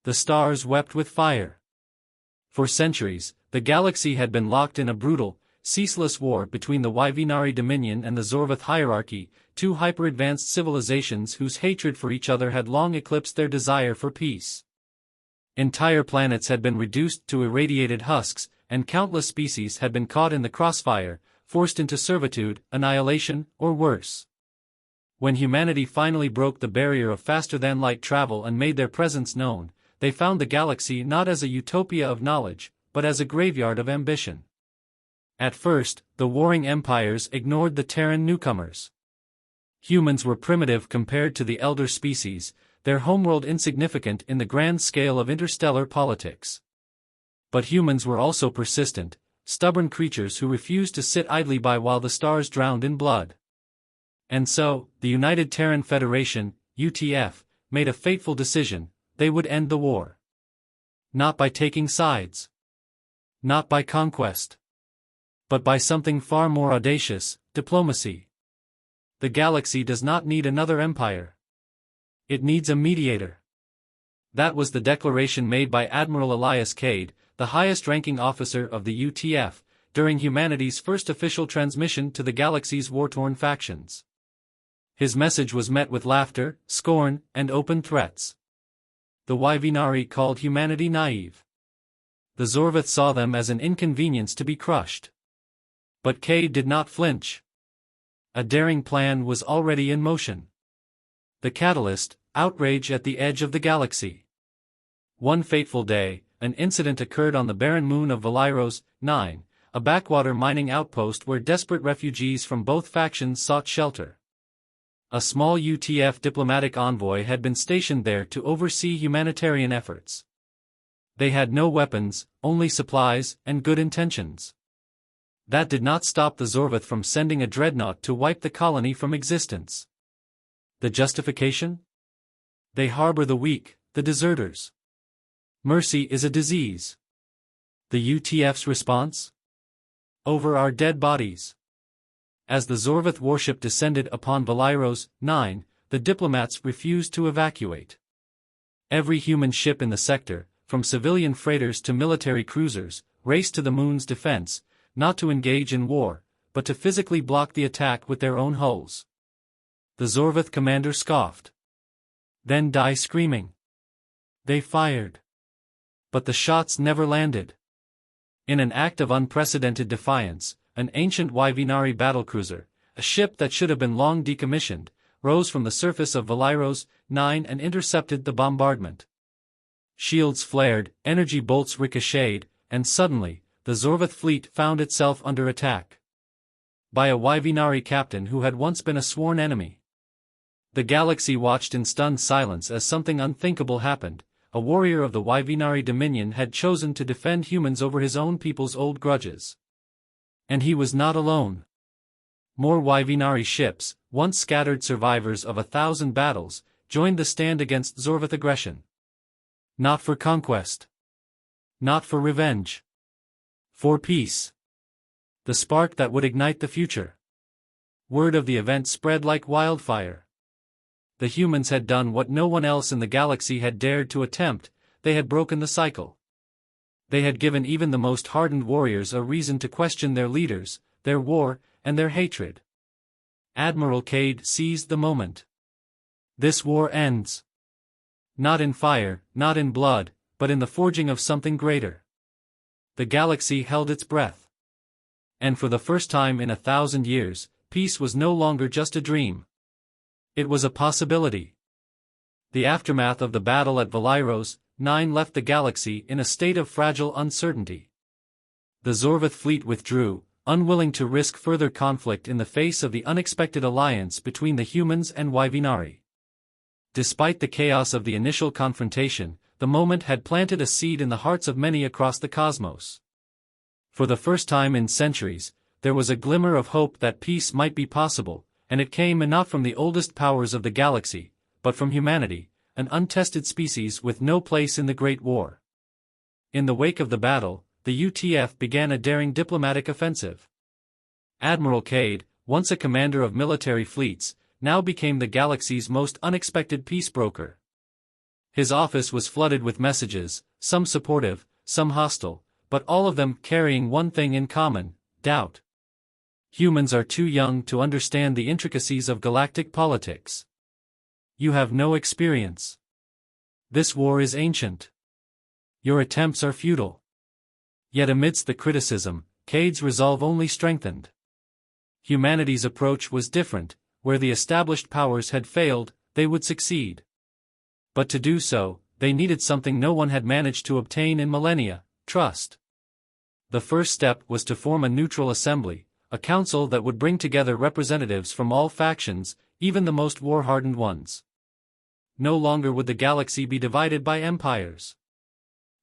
The stars wept with fire. For centuries, the galaxy had been locked in a brutal, ceaseless war between the Yvinari Dominion and the Zorvath hierarchy, two hyper-advanced civilizations whose hatred for each other had long eclipsed their desire for peace. Entire planets had been reduced to irradiated husks, and countless species had been caught in the crossfire, forced into servitude, annihilation, or worse. When humanity finally broke the barrier of faster-than-light travel and made their presence known, they found the galaxy not as a utopia of knowledge, but as a graveyard of ambition. At first, the warring empires ignored the Terran newcomers. Humans were primitive compared to the elder species, their homeworld insignificant in the grand scale of interstellar politics. But humans were also persistent, stubborn creatures who refused to sit idly by while the stars drowned in blood. And so, the United Terran Federation, UTF, made a fateful decision: they would end the war. Not by taking sides. Not by conquest. But by something far more audacious: diplomacy. The galaxy does not need another empire. It needs a mediator. That was the declaration made by Admiral Elias Cade, the highest-ranking officer of the UTF, during humanity's first official transmission to the galaxy's war-torn factions. His message was met with laughter, scorn, and open threats. The Yvinari called humanity naive. The Zorvath saw them as an inconvenience to be crushed. But Cade did not flinch. A daring plan was already in motion. The catalyst: outrage at the edge of the galaxy. One fateful day, an incident occurred on the barren moon of Valairos 9, a backwater mining outpost where desperate refugees from both factions sought shelter. A small UTF diplomatic envoy had been stationed there to oversee humanitarian efforts. They had no weapons, only supplies and good intentions. That did not stop the Zorvath from sending a dreadnought to wipe the colony from existence. The justification? They harbor the weak, the deserters. Mercy is a disease. The UTF's response? Over our dead bodies. As the Zorvath warship descended upon Valairos 9, the diplomats refused to evacuate. Every human ship in the sector, from civilian freighters to military cruisers, raced to the moon's defense, not to engage in war, but to physically block the attack with their own hulls. The Zorvath commander scoffed. Then die screaming. They fired. But the shots never landed. In an act of unprecedented defiance, an ancient Yvinari battlecruiser, a ship that should have been long decommissioned, rose from the surface of Valairos 9 and intercepted the bombardment. Shields flared, energy bolts ricocheted, and suddenly, the Zorvath fleet found itself under attack. By a Yvinari captain who had once been a sworn enemy. The galaxy watched in stunned silence as something unthinkable happened. A warrior of the Yvinari Dominion had chosen to defend humans over his own people's old grudges. And he was not alone. More Yvinari ships, once scattered survivors of 1,000 battles, joined the stand against Zorvath aggression. Not for conquest. Not for revenge. For peace. The spark that would ignite the future. Word of the event spread like wildfire. The humans had done what no one else in the galaxy had dared to attempt: they had broken the cycle. They had given even the most hardened warriors a reason to question their leaders, their war, and their hatred. Admiral Cade seized the moment. This war ends. Not in fire, not in blood, but in the forging of something greater. The galaxy held its breath. And for the first time in 1,000 years, peace was no longer just a dream. It was a possibility. The aftermath of the battle at Valairos 9 left the galaxy in a state of fragile uncertainty. The Zorvath fleet withdrew, unwilling to risk further conflict in the face of the unexpected alliance between the humans and Yvinari. Despite the chaos of the initial confrontation, the moment had planted a seed in the hearts of many across the cosmos. For the first time in centuries, there was a glimmer of hope that peace might be possible, and it came not from the oldest powers of the galaxy, but from humanity, an untested species with no place in the Great War. In the wake of the battle, the UTF began a daring diplomatic offensive. Admiral Cade, once a commander of military fleets, now became the galaxy's most unexpected peace broker. His office was flooded with messages, some supportive, some hostile, but all of them carrying one thing in common: doubt. Humans are too young to understand the intricacies of galactic politics. You have no experience. This war is ancient. Your attempts are futile. Yet amidst the criticism, Cade's resolve only strengthened. Humanity's approach was different. Where the established powers had failed, they would succeed. But to do so, they needed something no one had managed to obtain in millennia: trust. The first step was to form a neutral assembly, a council that would bring together representatives from all factions, even the most war-hardened ones. No longer would the galaxy be divided by empires.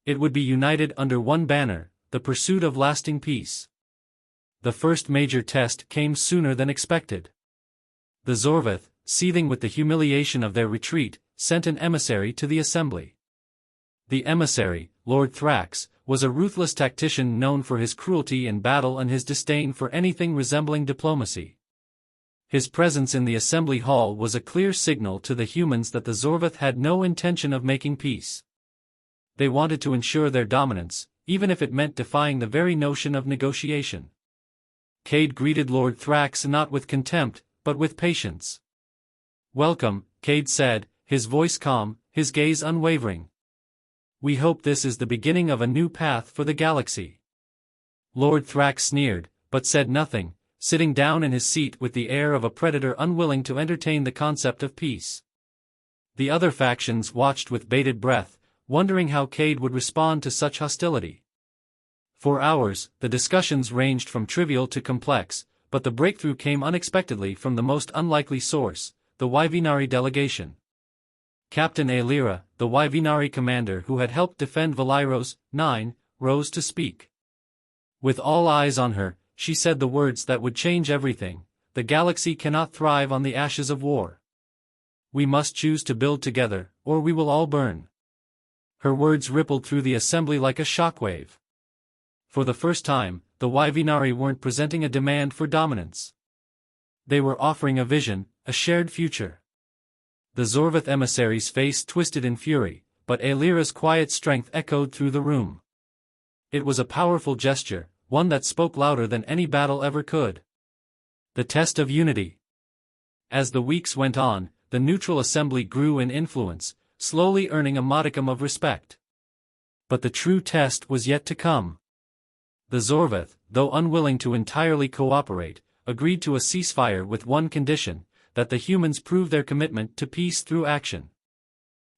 It would be united under one banner: the pursuit of lasting peace. The first major test came sooner than expected. The Zorvath, seething with the humiliation of their retreat, sent an emissary to the assembly. The emissary, Lord Thrax, was a ruthless tactician known for his cruelty in battle and his disdain for anything resembling diplomacy. His presence in the assembly hall was a clear signal to the humans that the Zorvath had no intention of making peace. They wanted to ensure their dominance, even if it meant defying the very notion of negotiation. Cade greeted Lord Thrax not with contempt, but with patience. "Welcome," Cade said, his voice calm, his gaze unwavering. "We hope this is the beginning of a new path for the galaxy." Lord Thrax sneered, but said nothing, sitting down in his seat with the air of a predator unwilling to entertain the concept of peace. The other factions watched with bated breath, wondering how Cade would respond to such hostility. For hours, the discussions ranged from trivial to complex, but the breakthrough came unexpectedly from the most unlikely source: the Yvinari delegation. Captain Aelira, the Yvinari commander who had helped defend Valairos, 9, rose to speak. With all eyes on her, she said the words that would change everything: "The galaxy cannot thrive on the ashes of war. We must choose to build together, or we will all burn." Her words rippled through the assembly like a shockwave. For the first time, the Yvinari weren't presenting a demand for dominance. They were offering a vision, a shared future. The Zorvath emissary's face twisted in fury, but Aelira's quiet strength echoed through the room. It was a powerful gesture, one that spoke louder than any battle ever could. The test of unity. As the weeks went on, the neutral assembly grew in influence, slowly earning a modicum of respect. But the true test was yet to come. The Zorvath, though unwilling to entirely cooperate, agreed to a ceasefire with one condition: that the humans prove their commitment to peace through action.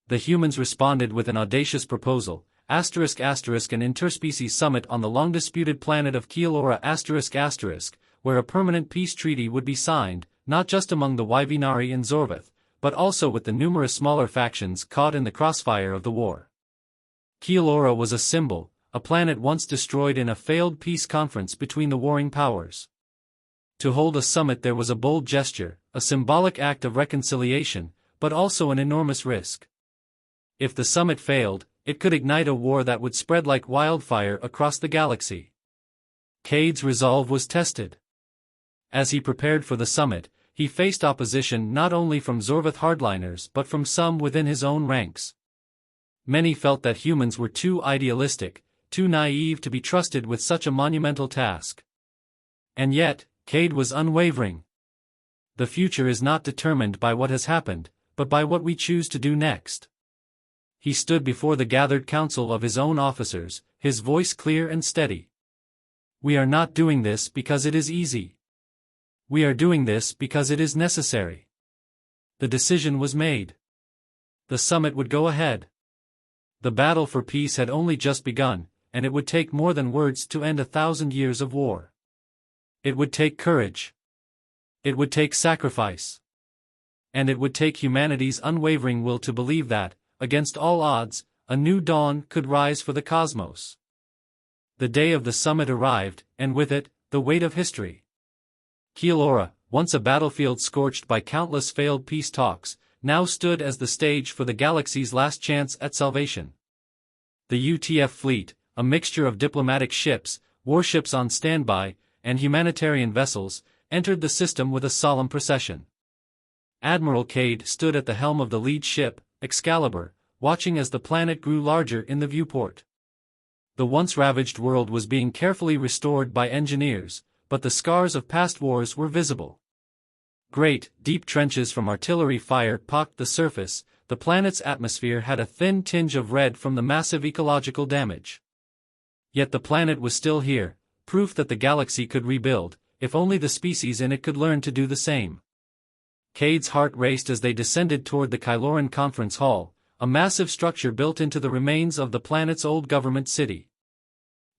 The humans responded with an audacious proposal: ****, an interspecies summit on the long-disputed planet of Keelora ***, where a permanent peace treaty would be signed, not just among the Yvinari and Zorvath, but also with the numerous smaller factions caught in the crossfire of the war. Keelora was a symbol, a planet once destroyed in a failed peace conference between the warring powers. To hold a summit there was a bold gesture, a symbolic act of reconciliation, but also an enormous risk. If the summit failed, it could ignite a war that would spread like wildfire across the galaxy. Cade's resolve was tested. As he prepared for the summit, he faced opposition not only from Zorvath hardliners but from some within his own ranks. Many felt that humans were too idealistic, too naive to be trusted with such a monumental task. And yet, Cade was unwavering. The future is not determined by what has happened, but by what we choose to do next. He stood before the gathered council of his own officers, his voice clear and steady. "We are not doing this because it is easy. We are doing this because it is necessary." The decision was made. The summit would go ahead. The battle for peace had only just begun, and it would take more than words to end 1,000 years of war. It would take courage. It would take sacrifice. And it would take humanity's unwavering will to believe that, against all odds, a new dawn could rise for the cosmos. The day of the summit arrived, and with it, the weight of history. Keelora, once a battlefield scorched by countless failed peace talks, now stood as the stage for the galaxy's last chance at salvation. The UTF fleet, a mixture of diplomatic ships, warships on standby, and humanitarian vessels, entered the system with a solemn procession. Admiral Cade stood at the helm of the lead ship, Excalibur, watching as the planet grew larger in the viewport. The once ravaged world was being carefully restored by engineers, but the scars of past wars were visible. Great, deep trenches from artillery fire pocked the surface. The planet's atmosphere had a thin tinge of red from the massive ecological damage. Yet the planet was still here, proof that the galaxy could rebuild, if only the species in it could learn to do the same. Cade's heart raced as they descended toward the Kyloran Conference Hall, a massive structure built into the remains of the planet's old government city.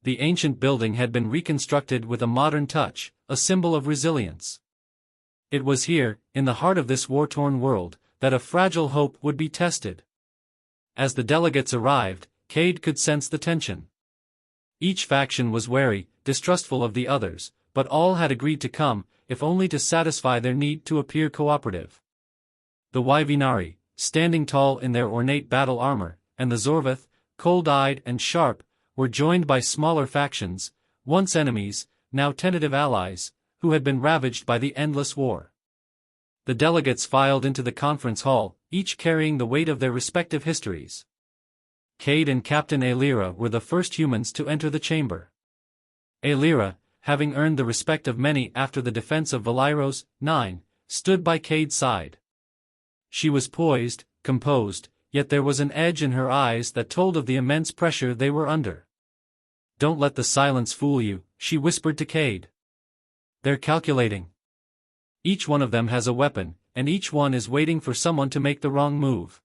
The ancient building had been reconstructed with a modern touch, a symbol of resilience. It was here, in the heart of this war-torn world, that a fragile hope would be tested. As the delegates arrived, Cade could sense the tension. Each faction was wary, distrustful of the others, but all had agreed to come, if only to satisfy their need to appear cooperative. The Yvinari, standing tall in their ornate battle armor, and the Zorvath, cold-eyed and sharp, were joined by smaller factions, once enemies, now tentative allies, who had been ravaged by the endless war. The delegates filed into the conference hall, each carrying the weight of their respective histories. Cade and Captain Aelira were the first humans to enter the chamber. Aelira, having earned the respect of many after the defense of Valyros, 9, stood by Cade's side. She was poised, composed, yet there was an edge in her eyes that told of the immense pressure they were under. "Don't let the silence fool you," she whispered to Cade. "They're calculating. Each one of them has a weapon, and each one is waiting for someone to make the wrong move."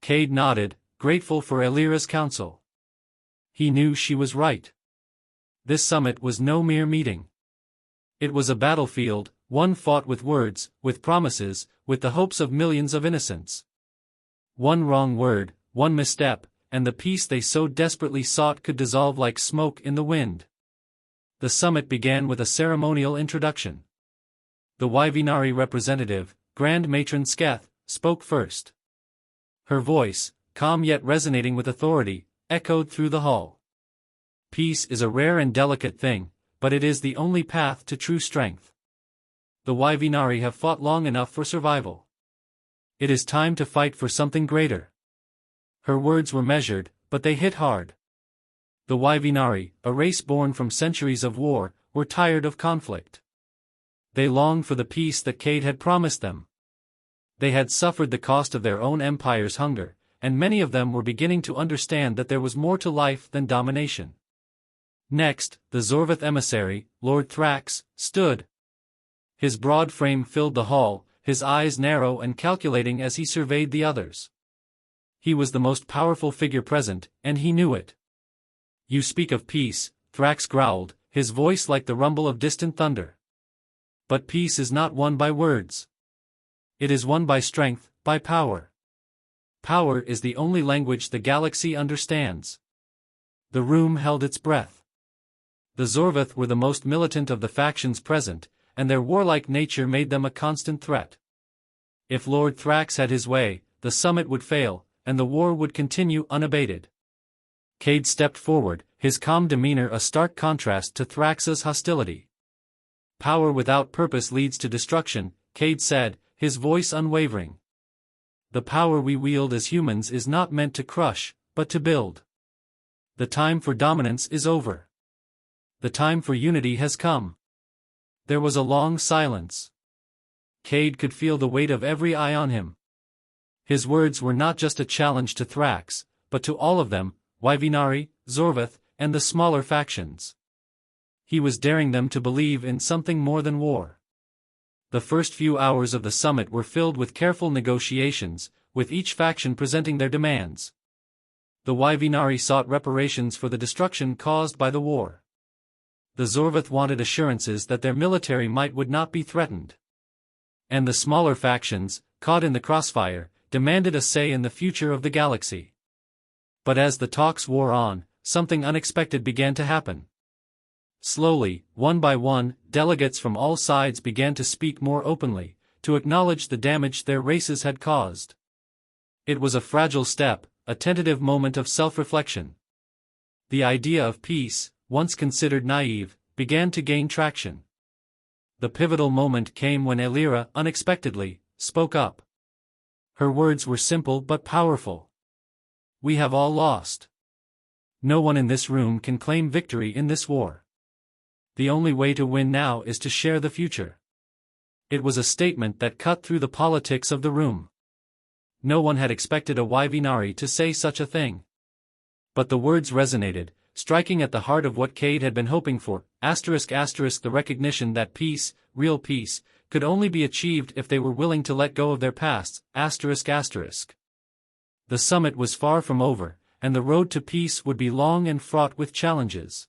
Cade nodded, grateful for Aelira's counsel. He knew she was right. This summit was no mere meeting. It was a battlefield, one fought with words, with promises, with the hopes of millions of innocents. One wrong word, one misstep, and the peace they so desperately sought could dissolve like smoke in the wind. The summit began with a ceremonial introduction. The Yvinari representative, Grand Matron Sketh, spoke first. Her voice, calm yet resonating with authority, echoed through the hall. "Peace is a rare and delicate thing, but it is the only path to true strength. The Yvinari have fought long enough for survival. It is time to fight for something greater." Her words were measured, but they hit hard. The Yvinari, a race born from centuries of war, were tired of conflict. They longed for the peace that Cade had promised them. They had suffered the cost of their own empire's hunger, and many of them were beginning to understand that there was more to life than domination. Next, the Zorvath emissary, Lord Thrax, stood. His broad frame filled the hall, his eyes narrow and calculating as he surveyed the others. He was the most powerful figure present, and he knew it. "You speak of peace," Thrax growled, his voice like the rumble of distant thunder. "But peace is not won by words. It is won by strength, by power. Power is the only language the galaxy understands." The room held its breath. The Zorvath were the most militant of the factions present, and their warlike nature made them a constant threat. If Lord Thrax had his way, the summit would fail, and the war would continue unabated. Cade stepped forward, his calm demeanor a stark contrast to Thrax's hostility. "Power without purpose leads to destruction," Cade said, his voice unwavering. "The power we wield as humans is not meant to crush, but to build. The time for dominance is over. The time for unity has come." There was a long silence. Cade could feel the weight of every eye on him. His words were not just a challenge to Thrax, but to all of them, Yvinari, Zorvath, and the smaller factions. He was daring them to believe in something more than war. The first few hours of the summit were filled with careful negotiations, with each faction presenting their demands. The Yvinari sought reparations for the destruction caused by the war. The Zorvath wanted assurances that their military might would not be threatened. And the smaller factions, caught in the crossfire, demanded a say in the future of the galaxy. But as the talks wore on, something unexpected began to happen. Slowly, one by one, delegates from all sides began to speak more openly, to acknowledge the damage their races had caused. It was a fragile step, a tentative moment of self-reflection. The idea of peace, once considered naive, began to gain traction. The pivotal moment came when Aelira, unexpectedly, spoke up. Her words were simple but powerful. We have all lost. No one in this room can claim victory in this war. The only way to win now is to share the future. It was a statement that cut through the politics of the room. No one had expected a Yvinari to say such a thing. But the words resonated, striking at the heart of what Cade had been hoping for, ***, the recognition that peace, real peace, could only be achieved if they were willing to let go of their pasts, ***. The summit was far from over, and the road to peace would be long and fraught with challenges.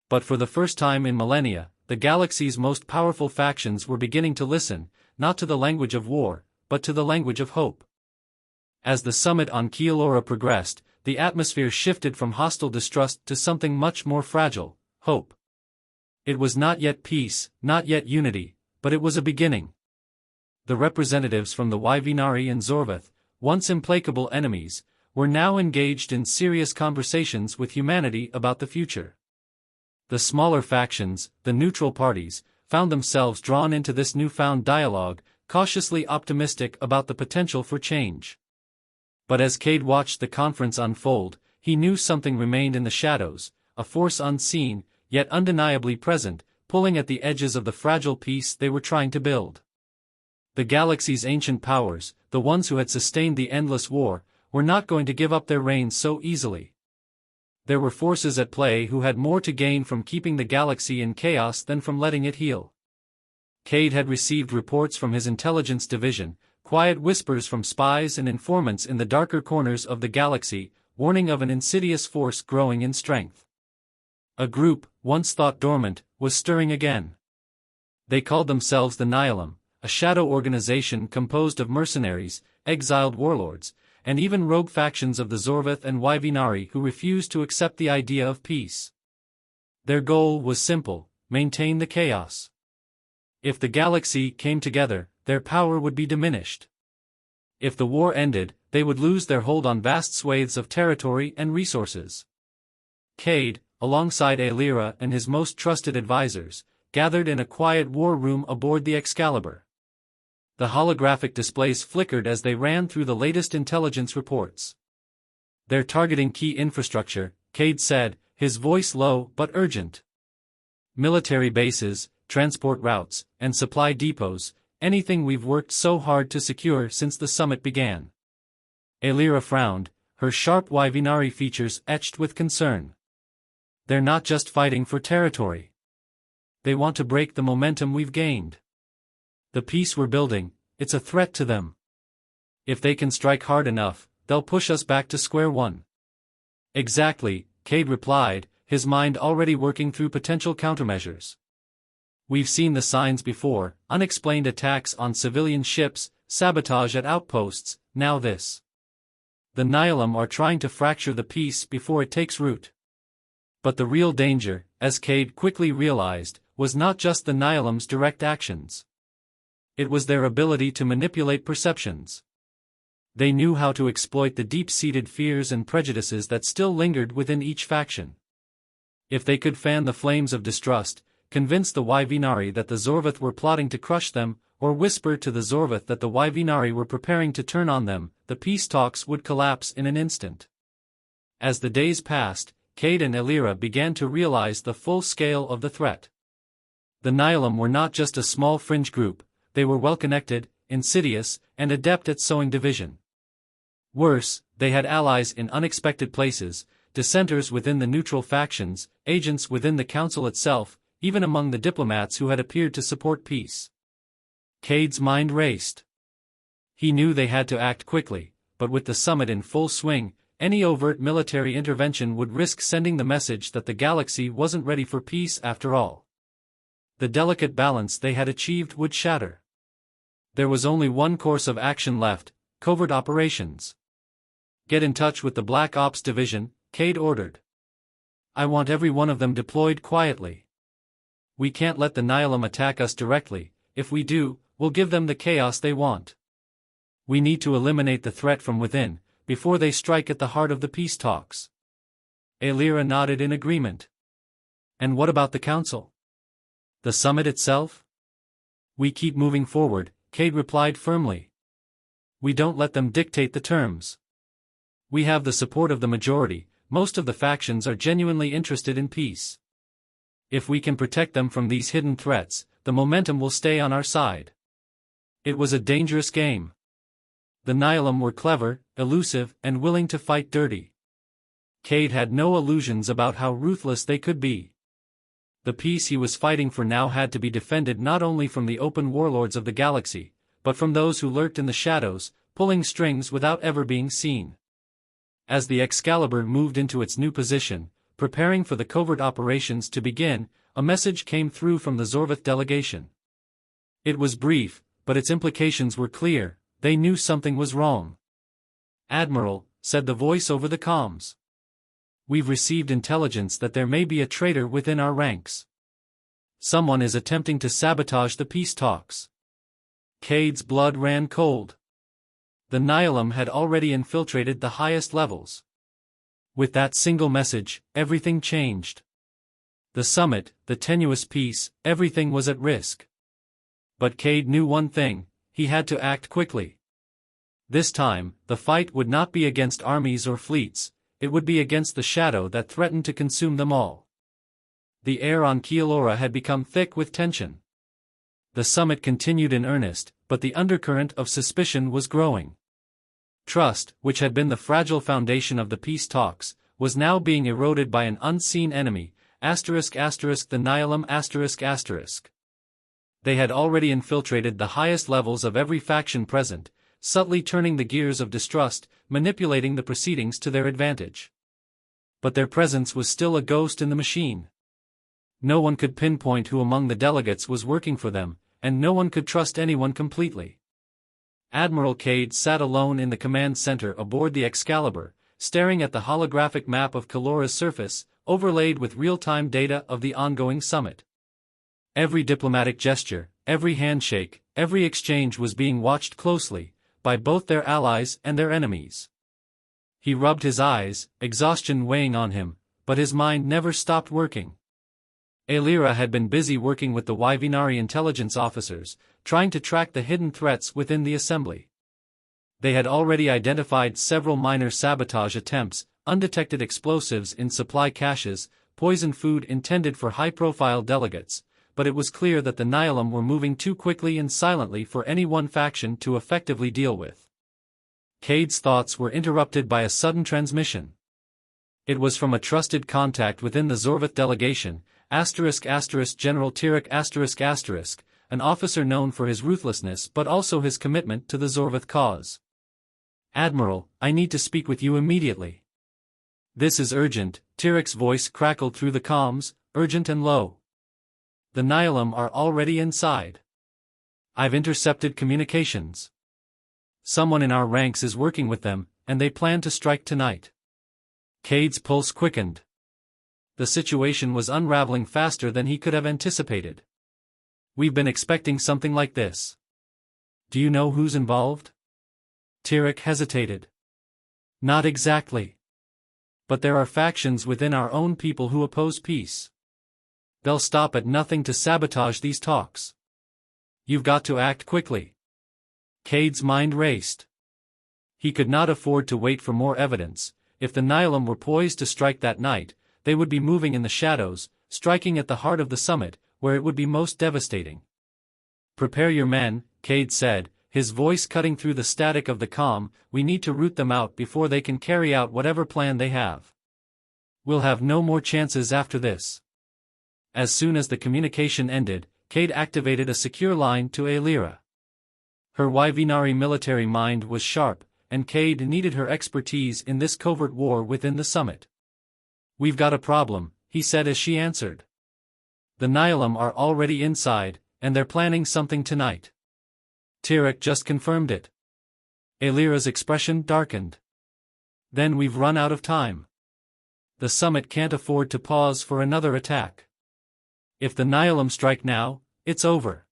But for the first time in millennia, the galaxy's most powerful factions were beginning to listen, not to the language of war, but to the language of hope. As the summit on Keelora progressed, the atmosphere shifted from hostile distrust to something much more fragile, hope. It was not yet peace, not yet unity, but it was a beginning. The representatives from the Yvinari and Zorvath, once implacable enemies, were now engaged in serious conversations with humanity about the future. The smaller factions, the neutral parties, found themselves drawn into this newfound dialogue, cautiously optimistic about the potential for change. But as Cade watched the conference unfold, he knew something remained in the shadows, a force unseen, yet undeniably present, pulling at the edges of the fragile peace they were trying to build. The galaxy's ancient powers, the ones who had sustained the endless war, were not going to give up their reins so easily. There were forces at play who had more to gain from keeping the galaxy in chaos than from letting it heal. Cade had received reports from his intelligence division, quiet whispers from spies and informants in the darker corners of the galaxy, warning of an insidious force growing in strength. A group, once thought dormant, was stirring again. They called themselves the Nihilum, a shadow organization composed of mercenaries, exiled warlords, and even rogue factions of the Zorvath and Yvinari who refused to accept the idea of peace. Their goal was simple: maintain the chaos. If the galaxy came together, their power would be diminished. If the war ended, they would lose their hold on vast swathes of territory and resources. Cade, alongside Aelira and his most trusted advisors, gathered in a quiet war room aboard the Excalibur. The holographic displays flickered as they ran through the latest intelligence reports. "They're targeting key infrastructure," Cade said, his voice low but urgent. "Military bases, transport routes, and supply depots, anything we've worked so hard to secure since the summit began." Aelira frowned, her sharp Yvinari features etched with concern. "They're not just fighting for territory. They want to break the momentum we've gained. The peace we're building, it's a threat to them. If they can strike hard enough, they'll push us back to square one." "Exactly," Cade replied, his mind already working through potential countermeasures. "We've seen the signs before: unexplained attacks on civilian ships, sabotage at outposts, now this. The Nihilum are trying to fracture the peace before it takes root." But the real danger, as Cade quickly realized, was not just the Nihilum's direct actions. It was their ability to manipulate perceptions. They knew how to exploit the deep-seated fears and prejudices that still lingered within each faction. If they could fan the flames of distrust, convince the Yvinari that the Zorvath were plotting to crush them, or whisper to the Zorvath that the Yvinari were preparing to turn on them, the peace talks would collapse in an instant. As the days passed, Cade and Aelira began to realize the full scale of the threat. The Nihilum were not just a small fringe group, they were well-connected, insidious, and adept at sowing division. Worse, they had allies in unexpected places, dissenters within the neutral factions, agents within the council itself, even among the diplomats who had appeared to support peace. Cade's mind raced. He knew they had to act quickly, but with the summit in full swing, any overt military intervention would risk sending the message that the galaxy wasn't ready for peace after all. The delicate balance they had achieved would shatter. There was only one course of action left: covert operations. "Get in touch with the Black Ops Division," Cade ordered. "I want every one of them deployed quietly. We can't let the Nihilum attack us directly. If we do, we'll give them the chaos they want. We need to eliminate the threat from within, before they strike at the heart of the peace talks." Aelira nodded in agreement. "And what about the council? The summit itself?" "We keep moving forward," Cade replied firmly. "We don't let them dictate the terms. We have the support of the majority, most of the factions are genuinely interested in peace. If we can protect them from these hidden threats, the momentum will stay on our side. It was a dangerous game. The Nihilim were clever, elusive, and willing to fight dirty. Cade had no illusions about how ruthless they could be. The peace he was fighting for now had to be defended not only from the open warlords of the galaxy, but from those who lurked in the shadows, pulling strings without ever being seen. As the Excalibur moved into its new position, preparing for the covert operations to begin, a message came through from the Zorvath delegation. It was brief, but its implications were clear. They knew something was wrong. "Admiral," said the voice over the comms. "We've received intelligence that there may be a traitor within our ranks. Someone is attempting to sabotage the peace talks." Cade's blood ran cold. The Nihilim had already infiltrated the highest levels. With that single message, everything changed. The summit, the tenuous peace, everything was at risk. But Cade knew one thing: he had to act quickly. This time, the fight would not be against armies or fleets, it would be against the shadow that threatened to consume them all. The air on Keelora had become thick with tension. The summit continued in earnest, but the undercurrent of suspicion was growing. Trust, which had been the fragile foundation of the peace talks, was now being eroded by an unseen enemy, **** the Nihilim****. They had already infiltrated the highest levels of every faction present, subtly turning the gears of distrust, manipulating the proceedings to their advantage. But their presence was still a ghost in the machine. No one could pinpoint who among the delegates was working for them, and no one could trust anyone completely. Admiral Cade sat alone in the command center aboard the Excalibur, staring at the holographic map of Kelora's surface, overlaid with real-time data of the ongoing summit. Every diplomatic gesture, every handshake, every exchange was being watched closely, by both their allies and their enemies. He rubbed his eyes, exhaustion weighing on him, but his mind never stopped working. Aelira had been busy working with the Yvinari intelligence officers, trying to track the hidden threats within the assembly. They had already identified several minor sabotage attempts, undetected explosives in supply caches, poisoned food intended for high-profile delegates, but it was clear that the Nihilim were moving too quickly and silently for any one faction to effectively deal with. Cade's thoughts were interrupted by a sudden transmission. It was from a trusted contact within the Zorvath delegation, General Tirek an officer known for his ruthlessness but also his commitment to the Zorvath cause. "Admiral, I need to speak with you immediately." "This is urgent," Tirek's voice crackled through the comms, urgent and low. "The Nihilim are already inside. I've intercepted communications. Someone in our ranks is working with them, and they plan to strike tonight." Cade's pulse quickened. The situation was unraveling faster than he could have anticipated. "We've been expecting something like this. Do you know who's involved?" Tirek hesitated. "Not exactly. But there are factions within our own people who oppose peace. They'll stop at nothing to sabotage these talks. You've got to act quickly." Cade's mind raced. He could not afford to wait for more evidence. If the Nihilim were poised to strike that night, they would be moving in the shadows, striking at the heart of the summit, where it would be most devastating. "Prepare your men," Cade said, his voice cutting through the static of the comm. "We need to root them out before they can carry out whatever plan they have. We'll have no more chances after this." As soon as the communication ended, Cade activated a secure line to Aelira. Her Yvinari military mind was sharp, and Cade needed her expertise in this covert war within the summit. "We've got a problem," he said as she answered. "The Nihilim are already inside, and they're planning something tonight." Tirek just confirmed it. Aelira's expression darkened. "Then we've run out of time. The summit can't afford to pause for another attack. If the Nihilim strike now, it's over.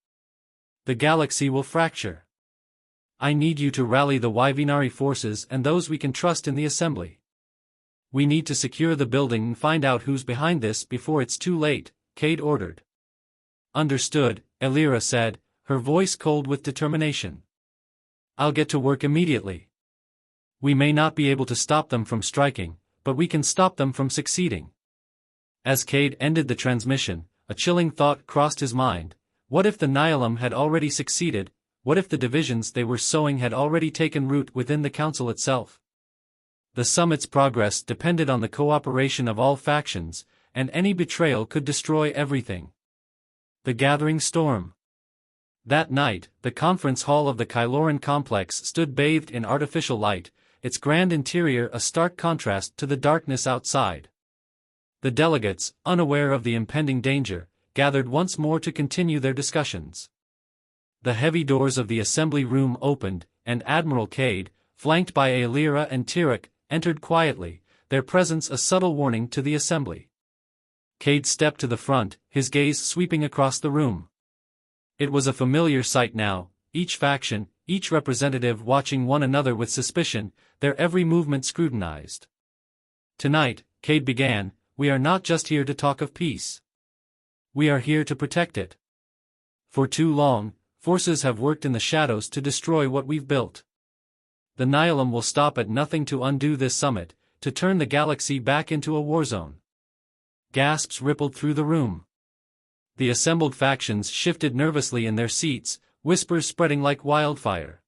The galaxy will fracture. I need you to rally the Yvinari forces and those we can trust in the assembly. We need to secure the building and find out who's behind this before it's too late," Cade ordered. "Understood," Aelira said, her voice cold with determination. "I'll get to work immediately." We may not be able to stop them from striking, but we can stop them from succeeding. As Cade ended the transmission, a chilling thought crossed his mind. What if the Nihilum had already succeeded? What if the divisions they were sowing had already taken root within the Council itself? The summit's progress depended on the cooperation of all factions, and any betrayal could destroy everything. The gathering storm. That night, the conference hall of the Kyloran complex stood bathed in artificial light, its grand interior a stark contrast to the darkness outside. The delegates, unaware of the impending danger, gathered once more to continue their discussions. The heavy doors of the assembly room opened, and Admiral Cade, flanked by Aelira and Tyrek, entered quietly, their presence a subtle warning to the assembly. Cade stepped to the front, his gaze sweeping across the room. It was a familiar sight now, each faction, each representative watching one another with suspicion, their every movement scrutinized. Tonight, Cade began, we are not just here to talk of peace. We are here to protect it. For too long, forces have worked in the shadows to destroy what we've built. The Nihilum will stop at nothing to undo this summit, to turn the galaxy back into a war zone. Gasps rippled through the room. The assembled factions shifted nervously in their seats, whispers spreading like wildfire.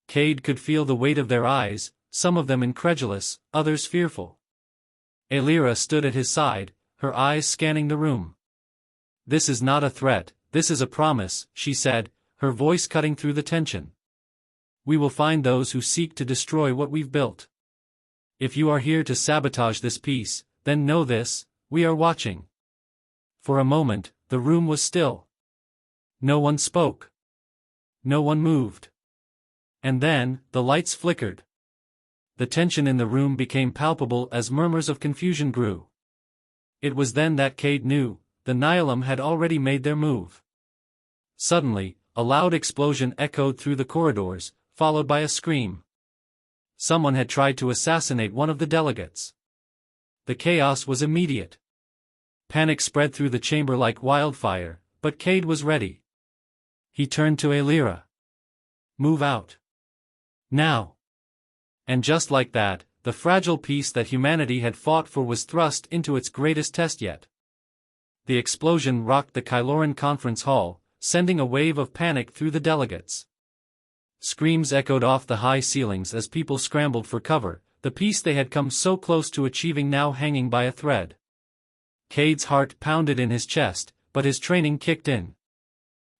Cade could feel the weight of their eyes, some of them incredulous, others fearful. Aelira stood at his side, her eyes scanning the room. This is not a threat, this is a promise, she said, her voice cutting through the tension. We will find those who seek to destroy what we've built. If you are here to sabotage this peace, then know this, we are watching. For a moment, the room was still. No one spoke. No one moved. And then, the lights flickered. The tension in the room became palpable as murmurs of confusion grew. It was then that Cade knew, the Nihilum had already made their move. Suddenly, a loud explosion echoed through the corridors, followed by a scream. Someone had tried to assassinate one of the delegates. The chaos was immediate. Panic spread through the chamber like wildfire, but Cade was ready. He turned to Aelira. Move out. Now. And just like that, the fragile peace that humanity had fought for was thrust into its greatest test yet. The explosion rocked the Kyloran conference hall, sending a wave of panic through the delegates. Screams echoed off the high ceilings as people scrambled for cover, the peace they had come so close to achieving now hanging by a thread. Cade's heart pounded in his chest, but his training kicked in.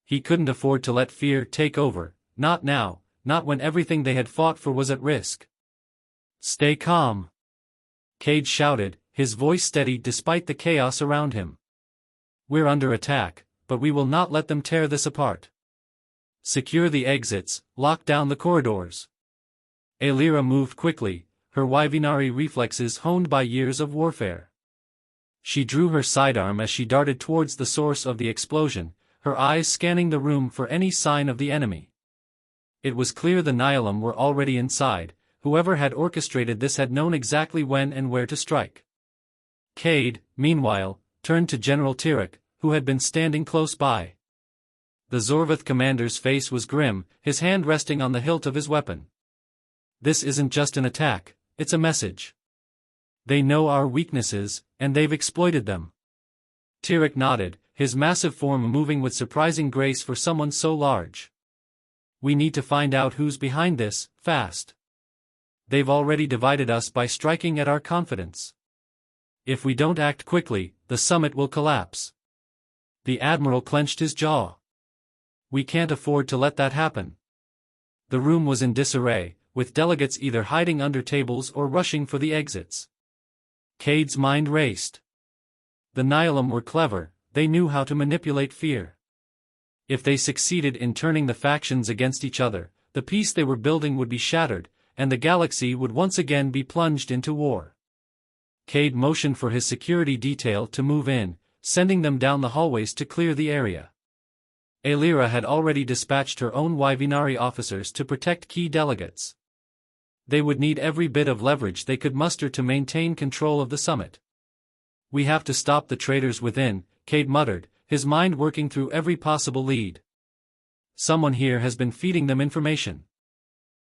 He couldn't afford to let fear take over, not now, not when everything they had fought for was at risk. Stay calm. Cade shouted, his voice steady despite the chaos around him. We're under attack, but we will not let them tear this apart. Secure the exits, lock down the corridors. Aelira moved quickly, her Yvinari reflexes honed by years of warfare. She drew her sidearm as she darted towards the source of the explosion, her eyes scanning the room for any sign of the enemy. It was clear the Nihilum were already inside, whoever had orchestrated this had known exactly when and where to strike. Cade, meanwhile, turned to General Tyrek, who had been standing close by. The Zorvath commander's face was grim, his hand resting on the hilt of his weapon. This isn't just an attack, it's a message. They know our weaknesses, and they've exploited them. Tyrek nodded, his massive form moving with surprising grace for someone so large. We need to find out who's behind this, fast. They've already divided us by striking at our confidence. If we don't act quickly, the summit will collapse. The Admiral clenched his jaw. We can't afford to let that happen. The room was in disarray, with delegates either hiding under tables or rushing for the exits. Cade's mind raced. The Nihilum were clever, they knew how to manipulate fear. If they succeeded in turning the factions against each other, the peace they were building would be shattered, and the galaxy would once again be plunged into war. Cade motioned for his security detail to move in, sending them down the hallways to clear the area. Aelira had already dispatched her own Yvinari officers to protect key delegates. They would need every bit of leverage they could muster to maintain control of the summit. We have to stop the traitors within, Cade muttered, his mind working through every possible lead. Someone here has been feeding them information.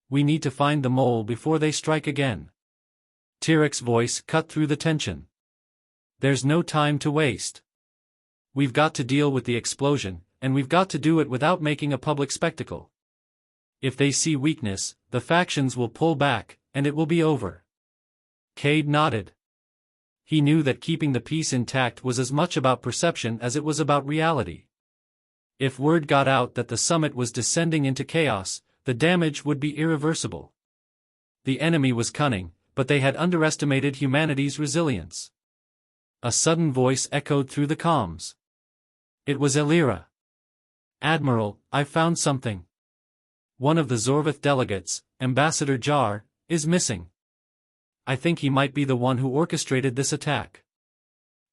We need to find the mole before they strike again. Tirek's voice cut through the tension. There's no time to waste. We've got to deal with the explosion, and we've got to do it without making a public spectacle. If they see weakness, the factions will pull back, and it will be over. Cade nodded. He knew that keeping the peace intact was as much about perception as it was about reality. If word got out that the summit was descending into chaos, the damage would be irreversible. The enemy was cunning, but they had underestimated humanity's resilience. A sudden voice echoed through the comms. It was Elira. Admiral, I've found something. One of the Zorvath delegates, Ambassador Jar, is missing. I think he might be the one who orchestrated this attack.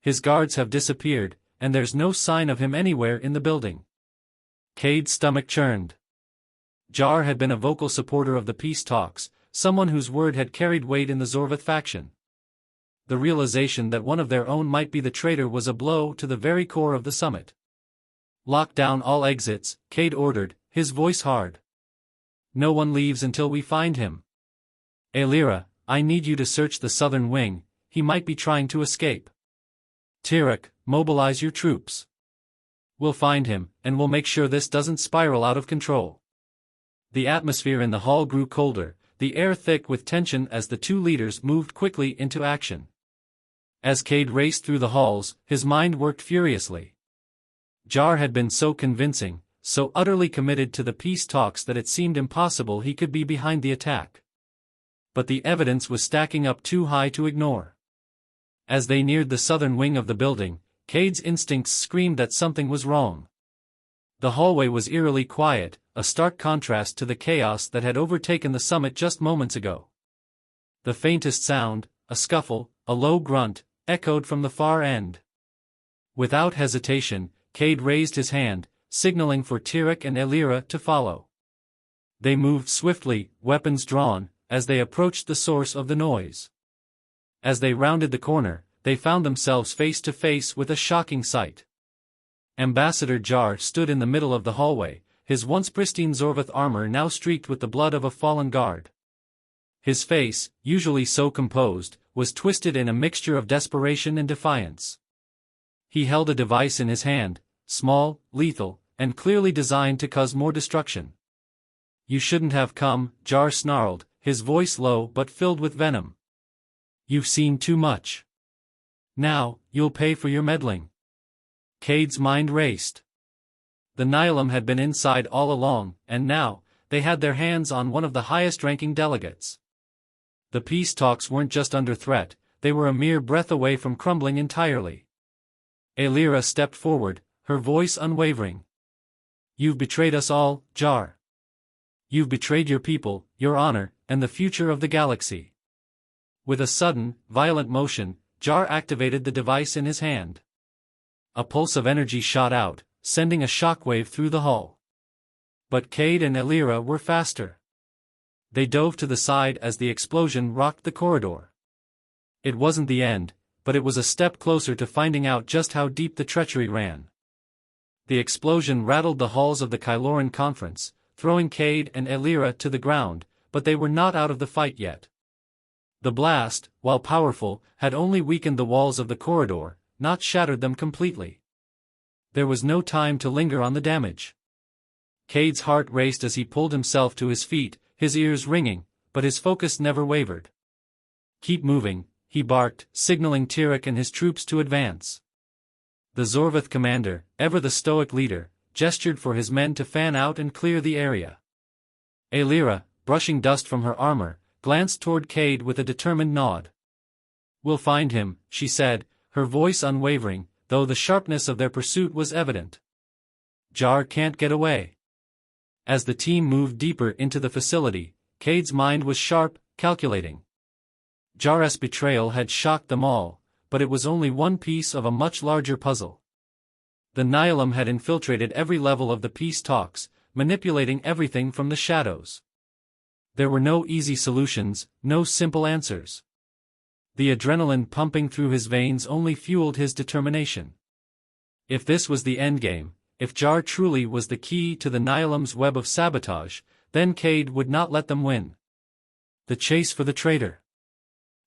His guards have disappeared, and there's no sign of him anywhere in the building. Cade's stomach churned. Jar had been a vocal supporter of the peace talks, someone whose word had carried weight in the Zorvath faction. The realization that one of their own might be the traitor was a blow to the very core of the summit. Lock down all exits, Cade ordered, his voice hard. No one leaves until we find him. Elira, I need you to search the southern wing, he might be trying to escape. Tirek, mobilize your troops. We'll find him, and we'll make sure this doesn't spiral out of control. The atmosphere in the hall grew colder, the air thick with tension as the two leaders moved quickly into action. As Cade raced through the halls, his mind worked furiously. Jar had been so convincing, so utterly committed to the peace talks that it seemed impossible he could be behind the attack. But the evidence was stacking up too high to ignore. As they neared the southern wing of the building, Cade's instincts screamed that something was wrong. The hallway was eerily quiet, a stark contrast to the chaos that had overtaken the summit just moments ago. The faintest sound, a scuffle, a low grunt, echoed from the far end. Without hesitation, Cade raised his hand, signaling for Tirek and Elira to follow. They moved swiftly, weapons drawn, as they approached the source of the noise. As they rounded the corner, they found themselves face to face with a shocking sight. Ambassador Jar stood in the middle of the hallway, his once pristine Zorvath armor now streaked with the blood of a fallen guard. His face, usually so composed, was twisted in a mixture of desperation and defiance. He held a device in his hand, small, lethal, and clearly designed to cause more destruction. You shouldn't have come, Jar snarled, his voice low but filled with venom. You've seen too much. Now, you'll pay for your meddling. Cade's mind raced. The Nihilum had been inside all along, and now, they had their hands on one of the highest-ranking delegates. The peace talks weren't just under threat, they were a mere breath away from crumbling entirely. Elira stepped forward, her voice unwavering. You've betrayed us all, Jar. You've betrayed your people, your honor, and the future of the galaxy. With a sudden, violent motion, Jar activated the device in his hand. A pulse of energy shot out, sending a shockwave through the hall. But Cade and Elira were faster. They dove to the side as the explosion rocked the corridor. It wasn't the end, but it was a step closer to finding out just how deep the treachery ran. The explosion rattled the halls of the Kyloran conference, throwing Cade and Elira to the ground, but they were not out of the fight yet. The blast, while powerful, had only weakened the walls of the corridor, not shattered them completely. There was no time to linger on the damage. Cade's heart raced as he pulled himself to his feet, his ears ringing, but his focus never wavered. Keep moving, he barked, signaling Tirek and his troops to advance. The Zorvath commander, ever the stoic leader, gestured for his men to fan out and clear the area. Elira, brushing dust from her armor, glanced toward Cade with a determined nod. We'll find him, she said, her voice unwavering, though the sharpness of their pursuit was evident. Jar can't get away. As the team moved deeper into the facility, Cade's mind was sharp, calculating. Jar's betrayal had shocked them all, but it was only one piece of a much larger puzzle. The Nihilum had infiltrated every level of the peace talks, manipulating everything from the shadows. There were no easy solutions, no simple answers. The adrenaline pumping through his veins only fueled his determination. If this was the endgame, if Jar truly was the key to the Nihilum's web of sabotage, then Cade would not let them win. The chase for the traitor.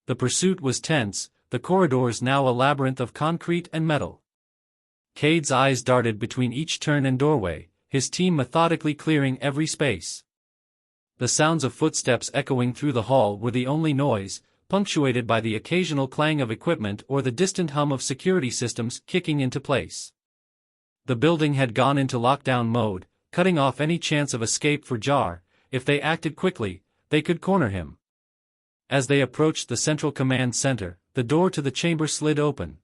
The pursuit was tense, the corridors now a labyrinth of concrete and metal. Cade's eyes darted between each turn and doorway, his team methodically clearing every space. The sounds of footsteps echoing through the hall were the only noise, punctuated by the occasional clang of equipment or the distant hum of security systems kicking into place. The building had gone into lockdown mode, cutting off any chance of escape for Jar. If they acted quickly, they could corner him. As they approached the central command center, the door to the chamber slid open.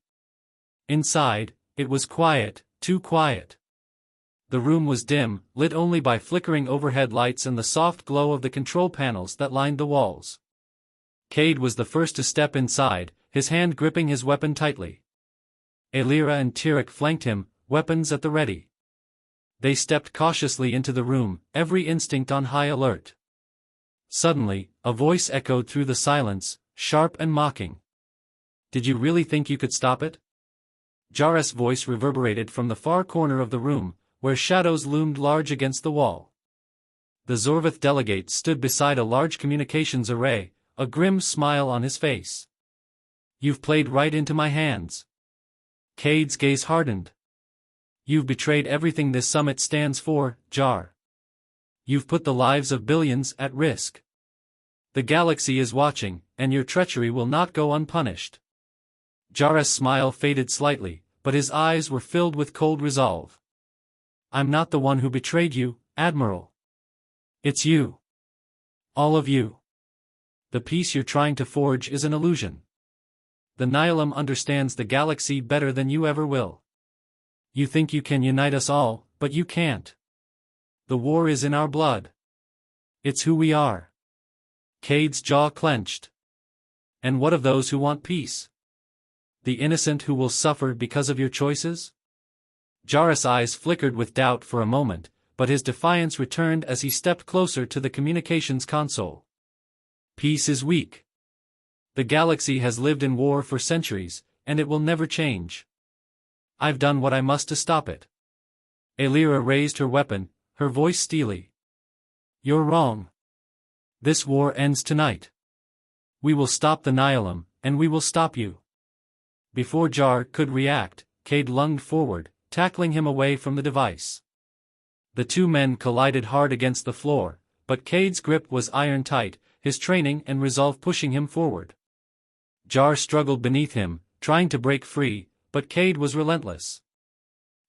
Inside, it was quiet, too quiet. The room was dim, lit only by flickering overhead lights and the soft glow of the control panels that lined the walls. Cade was the first to step inside, his hand gripping his weapon tightly. Aelira and Tyrek flanked him, weapons at the ready. They stepped cautiously into the room, every instinct on high alert. Suddenly, a voice echoed through the silence, sharp and mocking. "Did you really think you could stop it?" Jar's voice reverberated from the far corner of the room, where shadows loomed large against the wall. The Zorvath delegate stood beside a large communications array, a grim smile on his face. "You've played right into my hands." Cade's gaze hardened. "You've betrayed everything this summit stands for, Jar. You've put the lives of billions at risk. The galaxy is watching, and your treachery will not go unpunished." Jar's smile faded slightly, but his eyes were filled with cold resolve. "I'm not the one who betrayed you, Admiral. It's you. All of you. The peace you're trying to forge is an illusion. The Nihilum understands the galaxy better than you ever will. You think you can unite us all, but you can't. The war is in our blood. It's who we are." Cade's jaw clenched. "And what of those who want peace? The innocent who will suffer because of your choices?" Jar's eyes flickered with doubt for a moment, but his defiance returned as he stepped closer to the communications console. "Peace is weak. The galaxy has lived in war for centuries, and it will never change. I've done what I must to stop it." Aelira raised her weapon, her voice steely. "You're wrong. This war ends tonight. We will stop the Nihilum, and we will stop you." Before Jar could react, Cade lunged forward, tackling him away from the device. The two men collided hard against the floor, but Cade's grip was iron-tight, his training and resolve pushing him forward. Jar struggled beneath him, trying to break free, but Cade was relentless.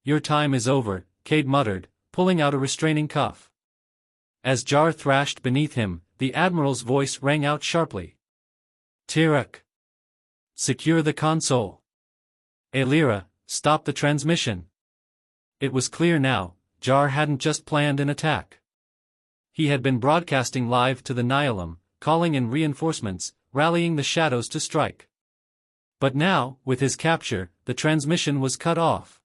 "Your time is over," Cade muttered, pulling out a restraining cuff. As Jar thrashed beneath him, the Admiral's voice rang out sharply. "Tyrek! Secure the console. Aelira, stop the transmission." It was clear now, Jar hadn't just planned an attack. He had been broadcasting live to the Nihilum, calling in reinforcements, rallying the shadows to strike. But now, with his capture, the transmission was cut off.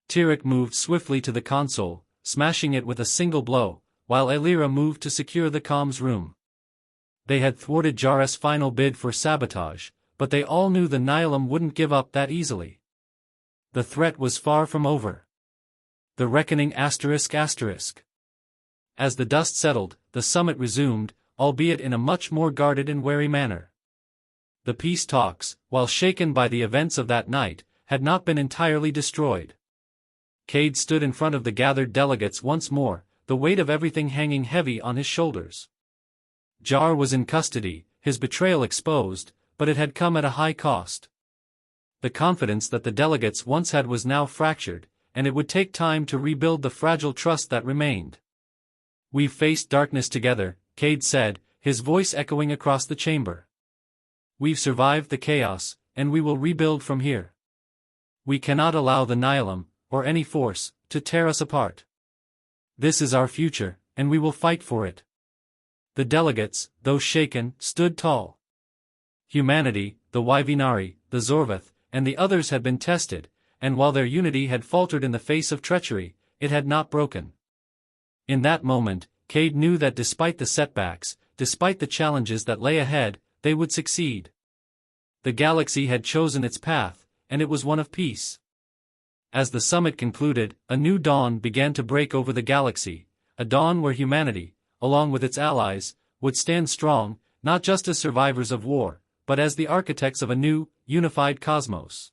Tyrek moved swiftly to the console, smashing it with a single blow, while Aelira moved to secure the comms room. They had thwarted Jar's final bid for sabotage, but they all knew the Nihilum wouldn't give up that easily. The threat was far from over. The reckoning ****. As the dust settled, the summit resumed, albeit in a much more guarded and wary manner. The peace talks, while shaken by the events of that night, had not been entirely destroyed. Cade stood in front of the gathered delegates once more, the weight of everything hanging heavy on his shoulders. Jar was in custody, his betrayal exposed, but it had come at a high cost. The confidence that the delegates once had was now fractured, and it would take time to rebuild the fragile trust that remained. "We've faced darkness together," Cade said, his voice echoing across the chamber. "We've survived the chaos, and we will rebuild from here. We cannot allow the Nihilum, or any force, to tear us apart. This is our future, and we will fight for it." The delegates, though shaken, stood tall. Humanity, the Yvinari, the Zorvath, and the others had been tested, and while their unity had faltered in the face of treachery, it had not broken. In that moment, Cade knew that despite the setbacks, despite the challenges that lay ahead, they would succeed. The galaxy had chosen its path, and it was one of peace. As the summit concluded, a new dawn began to break over the galaxy, a dawn where humanity, along with its allies, would stand strong, not just as survivors of war, but as the architects of a new, unified cosmos.